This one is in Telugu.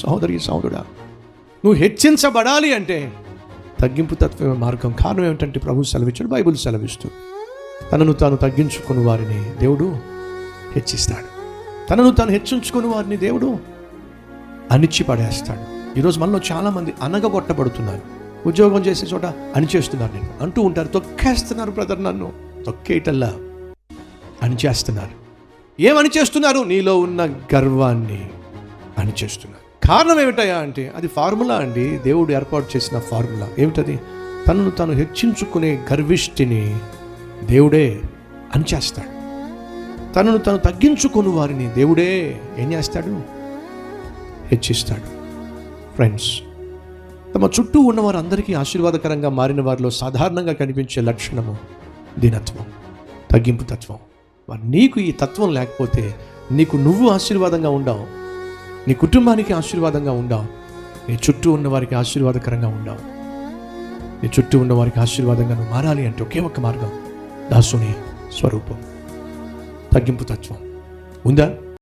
సహోదరి సహోదరుడా, నువ్వు హెచ్చించబడాలి అంటే తగ్గింపు తత్వమే మార్గం. కారణం ఏమిటంటే ప్రభు సెలవిచ్చాడు, బైబిల్ సెలవిస్తూ తనను తాను తగ్గించుకుని వారిని దేవుడు హెచ్చిస్తాడు. తనను తాను హెచ్చించుకుని వారిని దేవుడు అణిచి పడేస్తాడు. ఈరోజు మనలో చాలామంది అనగగొట్టబడుతున్నారు. ఉద్యోగం చేసే చోట అణిచేస్తున్నారు, నేను అంటూ ఉంటారు. తొక్కేస్తున్నారు బ్రదర్, నన్ను తొక్కేయటల్లా అణిచేస్తున్నారు. ఏం అణిచేస్తున్నారు? నీలో ఉన్న గర్వాన్ని అణిచేస్తున్నారు. కారణం ఏమిటయా అంటే అది ఫార్ములా అండి, దేవుడు ఏర్పాటు చేసిన ఫార్ములా. ఏమిటది? తనను తాను హెచ్చించుకునే గర్విష్టిని దేవుడే అణిచేస్తాడు. తనను తాను తగ్గించుకుని వారిని దేవుడే ఏం చేస్తాడు? హెచ్చిస్తాడు. ఫ్రెండ్స్, తమ చుట్టూ ఉన్న వారందరికీ ఆశీర్వాదకరంగా మారిన వారిలో సాధారణంగా కనిపించే లక్షణము దీనత్వం, తగ్గింపు తత్వం. మరి నీకు ఈ తత్వం లేకపోతే నీకు నువ్వు ఆశీర్వాదంగా ఉండవు, నీ కుటుంబానికి ఆశీర్వాదంగా ఉండవు, నీ చుట్టూ ఉన్న వారికి ఆశీర్వాదకరంగా ఉండవు. నీ చుట్టూ ఉన్న వారికి ఆశీర్వాదంగా నువ్వు మారాలి అంటే ఒకే ఒక్క మార్గం, దాసుని స్వరూపం, తగ్గింపు తత్వం. ఉందా?